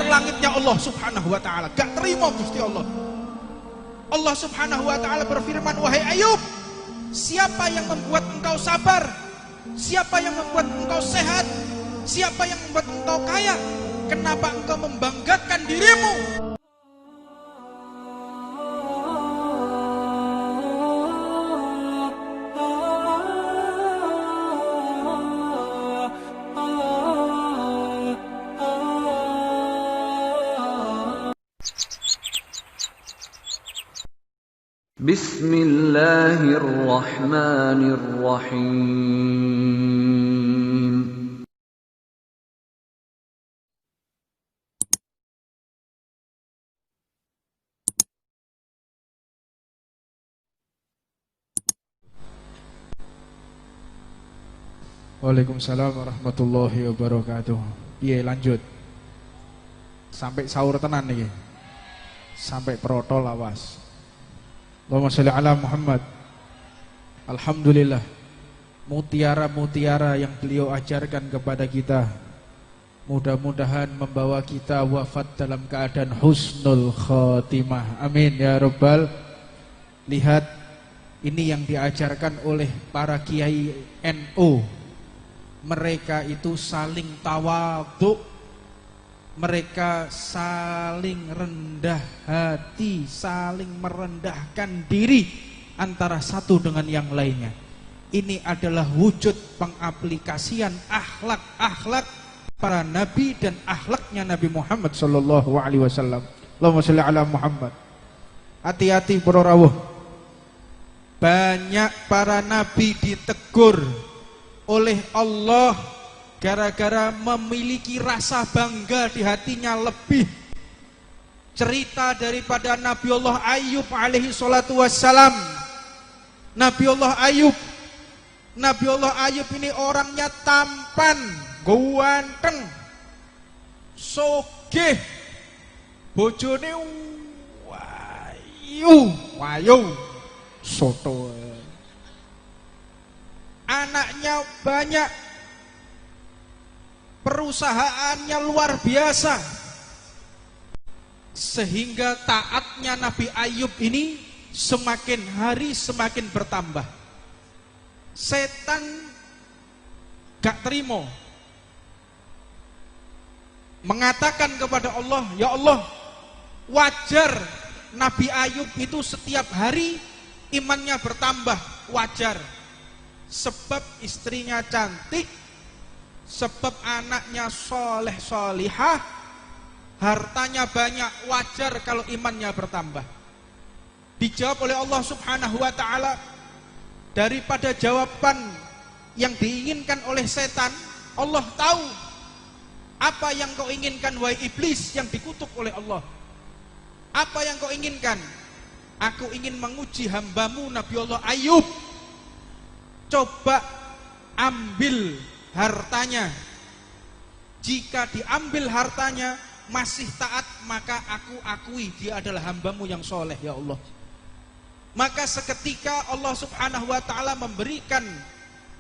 langitnya Allah subhanahu wa ta'ala. Gak terima Gusti Allah. Allah subhanahu wa ta'ala berfirman, wahai Ayub, siapa yang membuat engkau sabar? Siapa yang membuat engkau sehat? Siapa yang membuat engkau kaya? Kenapa engkau membanggakan dirimu? Bismillahirrahmanirrahim. Waalaikumsalam warahmatullahi wabarakatuh. Iya, lanjut. Sampai sahur tenan nih. Sampai protol awas. Allahumma sholli ala Muhammad. Alhamdulillah, mutiara-mutiara yang beliau ajarkan kepada kita mudah-mudahan membawa kita wafat dalam keadaan husnul khotimah. Amin ya rabbal. Lihat, ini yang diajarkan oleh para kiai NU. Mereka itu saling tawadhu, mereka saling rendah hati, saling merendahkan diri antara satu dengan yang lainnya. Ini adalah wujud pengaplikasian akhlak-akhlak para nabi dan akhlaknya Nabi Muhammad sallallahu alaihi wasallam. Allahumma sholli ala Muhammad. Hati-hati para rawuh. Banyak para nabi ditegur oleh Allah gara-gara memiliki rasa bangga di hatinya lebih. Cerita daripada Nabi Allah Ayub alaihi salatu wassalam. Nabi Allah Ayub ini orangnya tampan, ganteng, sogeh, bojone wayu, soto. Anaknya banyak, perusahaannya luar biasa, sehingga taatnya Nabi Ayub ini semakin hari semakin bertambah. Setan gak terima, mengatakan kepada Allah, ya Allah, wajar Nabi Ayub itu setiap hari imannya bertambah, wajar, sebab istrinya cantik, sebab anaknya soleh solihah, hartanya banyak, wajar kalau imannya bertambah. Dijawab oleh Allah subhanahu wa ta'ala, daripada jawaban yang diinginkan oleh setan, Allah tahu apa yang kau inginkan wahai iblis yang dikutuk oleh Allah. Apa yang kau inginkan? Aku ingin menguji hambamu Nabi Allah Ayub. Coba ambil hartanya. Jika diambil hartanya masih taat, maka aku akui dia adalah hambamu yang soleh ya Allah. Maka seketika Allah subhanahu wa ta'ala memberikan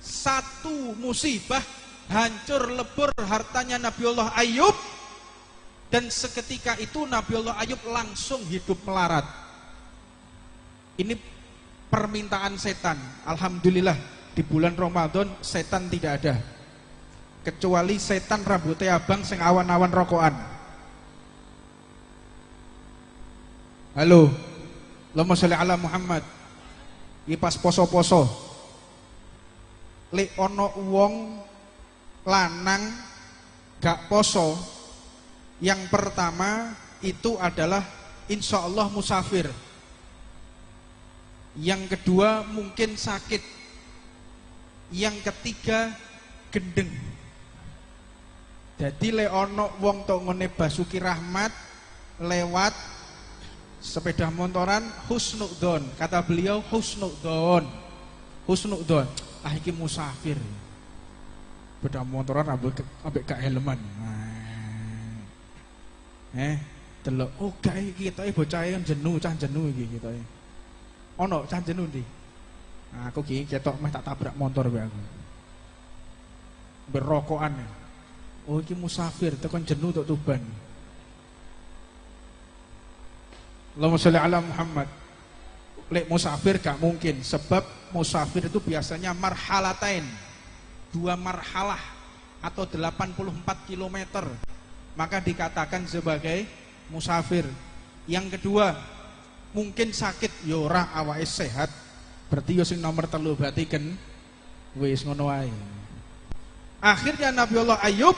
satu musibah, hancur lebur hartanya Nabi Allah Ayub. Dan seketika itu Nabi Allah Ayub langsung hidup melarat. Ini permintaan setan. Alhamdulillah di bulan Ramadan setan tidak ada, kecuali setan rambutnya abang sing awan-awan rokokan. Halo, Allahumma sholli ala Muhammad. Iki pas poso-poso, lek ono wong lanang gak poso, yang pertama itu adalah insya Allah musafir. Yang kedua mungkin sakit. Yang ketiga gendeng. Jadi le ono wong tok ngene Basuki Rahmat lewat sepeda motoran husnudzon, kata beliau husnudzon, iki musafir, sepeda motoran ambek gak helman. Delok, oh gak iki ketoke bocahe jenuh, cah jenuh iki ketoke. Ono cah jenuh ndi? Nah, aku ki ketok meh tak tabrak motor wae aku. Berokokan. Oh iki musafir tekan jenuh tok Tuban. Allahumma sholli ala Muhammad. Lek musafir gak mungkin, sebab musafir itu biasanya marhalatain, 2 marhalah atau 84 km, maka dikatakan sebagai musafir. Yang kedua, mungkin sakit, ya ora, awake sehat, berarti ya sing nomor 3 berarti kan wis ngono wae. Akhirnya Nabiullah Ayub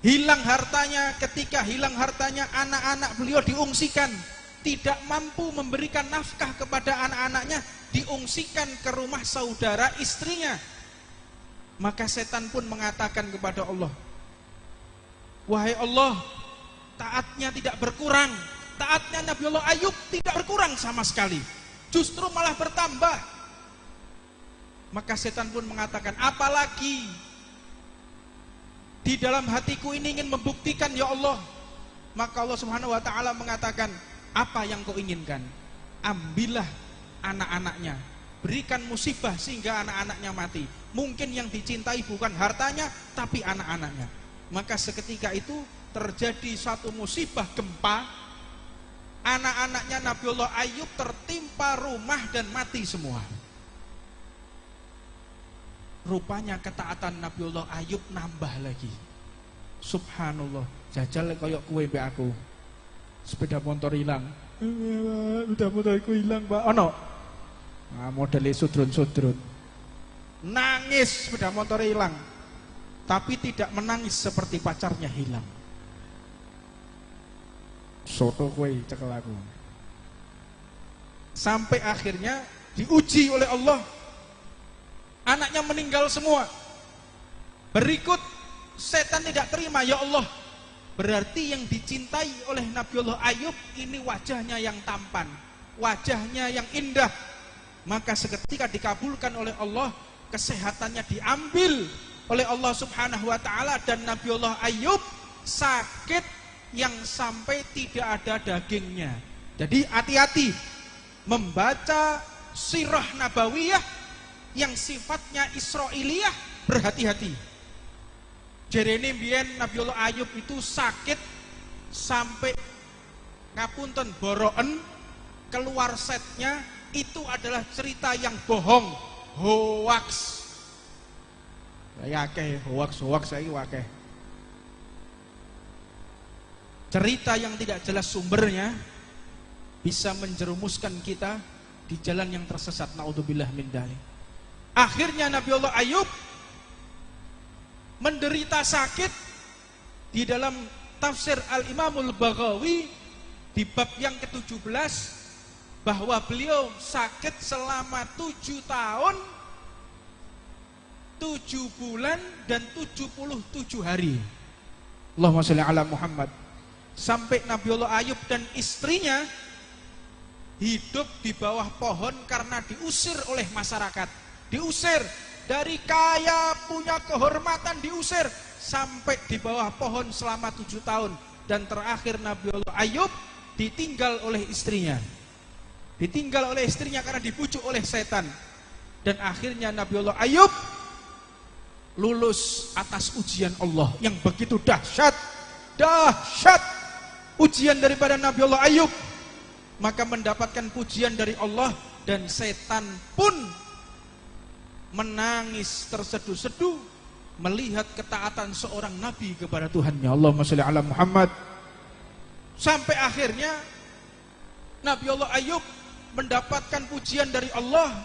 hilang hartanya. Ketika hilang hartanya, anak-anak beliau diungsikan, tidak mampu memberikan nafkah kepada anak-anaknya, diungsikan ke rumah saudara istrinya. Maka setan pun mengatakan kepada Allah, wahai Allah, taatnya tidak berkurang. Taatnya Nabiullah Ayub tidak berkurang sama sekali, justru malah bertambah. Maka setan pun mengatakan, apalagi di dalam hatiku ini ingin membuktikan ya Allah. Maka Allah Subhanahu wa ta'ala mengatakan, apa yang kau inginkan? Ambillah anak-anaknya, berikan musibah sehingga anak-anaknya mati. Mungkin yang dicintai bukan hartanya, tapi anak-anaknya. Maka seketika itu terjadi satu musibah gempa. Anak-anaknya Nabiullah Ayub tertimpa rumah dan mati semua. Rupanya ketaatan Nabiullah Ayub nambah lagi. Subhanallah, jajal koyok kue be aku. Sepeda motor hilang. Sepeda motorku hilang, Pak. Ono. Nah, modelnya sudrun-sudrun. Nangis sepeda motor hilang. Tapi tidak menangis seperti pacarnya hilang. Soto kue cekel aku. Sampai akhirnya diuji oleh Allah. Anaknya meninggal semua. Berikut setan tidak terima, ya Allah, berarti yang dicintai oleh Nabiullah Ayub ini wajahnya yang tampan, wajahnya yang indah. Maka seketika dikabulkan oleh Allah, kesehatannya diambil oleh Allah Subhanahu wa ta'ala, dan Nabiullah Ayub sakit yang sampai tidak ada dagingnya. Jadi hati-hati membaca sirah nabawiyah yang sifatnya Israiliyah, berhati-hati. Jerene mbiyen Nabiullah Ayub itu sakit sampai ngapunten boroen, keluar setnya itu adalah cerita yang bohong, hoax. Ya akeh hoax saiki akeh. Cerita yang tidak jelas sumbernya bisa menjerumuskan kita di jalan yang tersesat. Naudzubillah min dzalik. Akhirnya Nabiullah Ayub menderita sakit. Di dalam tafsir Al-Imamul Baghawi di bab yang ke-17 bahwa beliau sakit selama 7 tahun 7 bulan dan 77 hari. Allahumma sholli ala Muhammad. Sampai Nabiullah Ayub dan istrinya hidup di bawah pohon karena diusir oleh masyarakat. Diusir, dari kaya, punya kehormatan, diusir sampai di bawah pohon selama 7 tahun. Dan terakhir Nabiullah Ayub ditinggal oleh istrinya. Ditinggal oleh istrinya karena dibujuk oleh setan. Dan akhirnya Nabiullah Ayub lulus atas ujian Allah yang begitu dahsyat. Dahsyat ujian daripada Nabiullah Ayub. Maka mendapatkan pujian dari Allah, dan setan pun menangis terseduh-seduh melihat ketaatan seorang nabi kepada Tuhannya. Allahumma sholli ala Muhammad. Sampai akhirnya Nabiullah Ayub mendapatkan pujian dari Allah.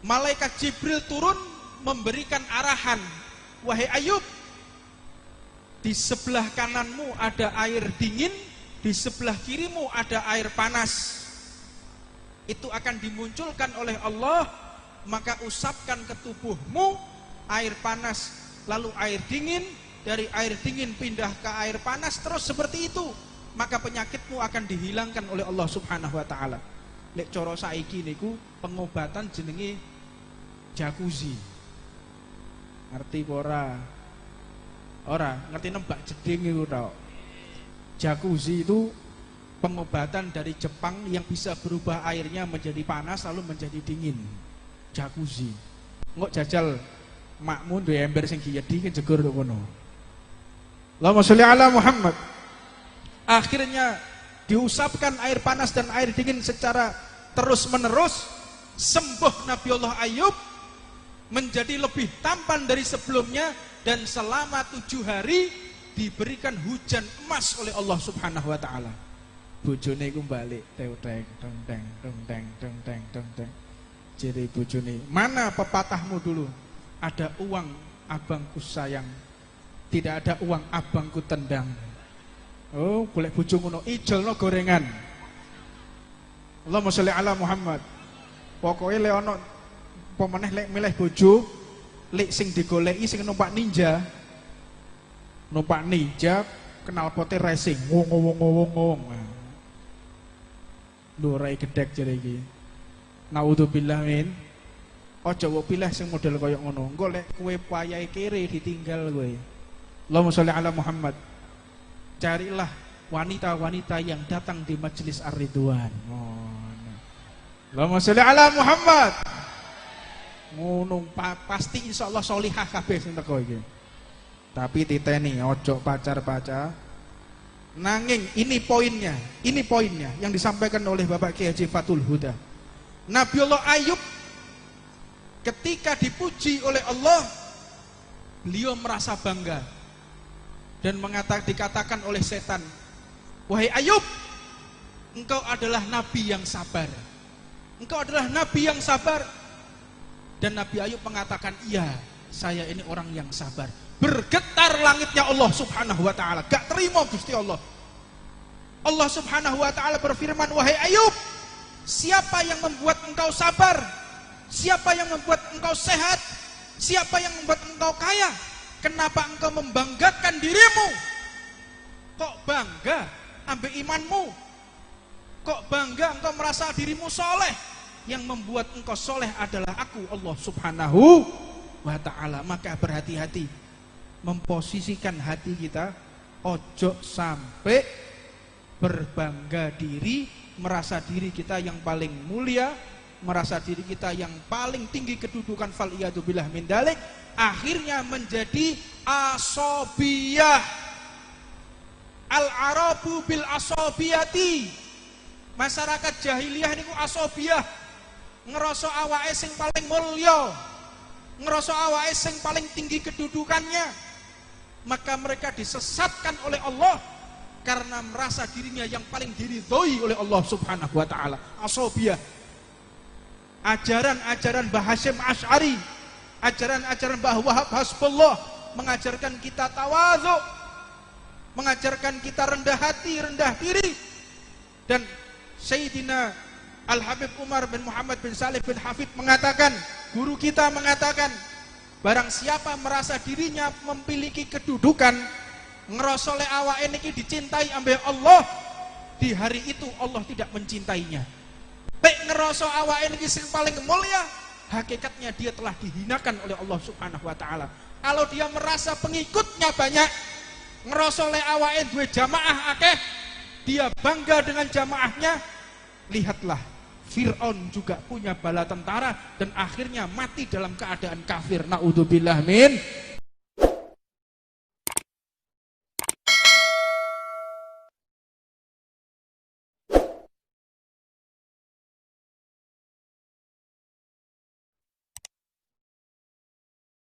Malaikat Jibril turun memberikan arahan, wahai Ayub, di sebelah kananmu ada air dingin, di sebelah kirimu ada air panas. Itu akan dimunculkan oleh Allah. Maka usapkan ke tubuhmu air panas, lalu air dingin, dari air dingin pindah ke air panas, terus seperti itu. Maka penyakitmu akan dihilangkan oleh Allah Subhanahu wa ta'ala. Lek coro saiki niku pengobatan jenenge jacuzzi. Ngerti ora? Ora, ngerti nembak jeding iku tok. Jacuzzi itu pengobatan dari Jepang yang bisa berubah airnya menjadi panas lalu menjadi dingin. Jacuzzi. Ngok jajal makmu duwe ember sing giyedi ke jegur kono. Allahumma sholli ala Muhammad. Akhirnya diusapkan air panas dan air dingin secara terus menerus, sembuh Nabiullah Ayub menjadi lebih tampan dari sebelumnya, dan selama 7 hari diberikan hujan emas oleh Allah Subhanahu wa taala. Bojone iku balik teng teng teng teng teng teng teng teng teng. Jere bojone, "Mana pepatahmu dulu? Ada uang abangku sayang, tidak ada uang abangku tendang." Oh, golek bojo ngono, ijolno gorengan. Allahumma sholli ala Muhammad. Pokoke lek ana apa meneh lek milih bojo, lek sing digoleki sing numpak ninja. Numpak ninja kenal pote racing. Wong. Lho rai gedhek jare iki. Naudzubillah min. Aja mbok pilih sing model kaya ngono. Engko lek kowe payahe kere ditinggal kowe. Allahumma sholli ala Muhammad. Carilah wanita-wanita yang datang di majelis Ar-Ridwan. Allahumma sholli ala Muhammad. Ngono pasti insyaallah sholihah kabeh sing teko iki. Tapi titeni ojo pacar-pacar. Nanging ini poinnya yang disampaikan oleh Bapak Kiai Haji Fathul Huda. Nabiullah Ayub ketika dipuji oleh Allah, beliau merasa bangga dan dikatakan oleh setan, "Wahai Ayub, engkau adalah nabi yang sabar. Engkau adalah nabi yang sabar." Dan Nabi Ayub mengatakan, "Iya, saya ini orang yang sabar." Bergetar langitnya Allah Subhanahu wa taala. Gak terima Gusti Allah. Allah Subhanahu wa taala berfirman, "Wahai Ayub, siapa yang membuat engkau sabar? Siapa yang membuat engkau sehat? Siapa yang membuat engkau kaya? Kenapa engkau membanggakan dirimu? Kok bangga ambil imanmu? Kok bangga engkau merasa dirimu soleh? Yang membuat engkau soleh adalah aku, Allah Subhanahu wa ta'ala." Maka berhati-hati memposisikan hati kita, ojo sampai berbangga diri, merasa diri kita yang paling mulia, merasa diri kita yang paling tinggi kedudukan, faliyadzubillah min dalik, akhirnya menjadi asobiyah. Al-arabu bil asobiyati. Masyarakat jahiliyah niku asobiyah, ngerasa awake sing paling mulya, ngerasa awake sing paling tinggi kedudukannya. Maka mereka disesatkan oleh Allah karena merasa dirinya yang paling diridhoi oleh Allah Subhanahu wa taala. Asobiyah. Ajaran-ajaran Mbah Hasyim Asy'ari, ajaran-ajaran Mbah Wahab Hasbullah mengajarkan kita tawadhu, mengajarkan kita rendah hati, rendah diri. Dan Sayyidina Al-Habib Umar bin Muhammad bin Salih bin Hafid mengatakan, guru kita mengatakan, barang siapa merasa dirinya memiliki kedudukan, ngerasa le awake niki dicintai ambek Allah, di hari itu Allah tidak mencintainya. Pek ngerasa awake niki sing paling mulia, hakikatnya dia telah dihinakan oleh Allah Subhanahu wa taala. Kalau dia merasa pengikutnya banyak, ngerasa le awake duwe jamaah akeh, dia bangga dengan jamaahnya, lihatlah Fir'aun juga punya bala tentara dan akhirnya mati dalam keadaan kafir. Naudzubillah min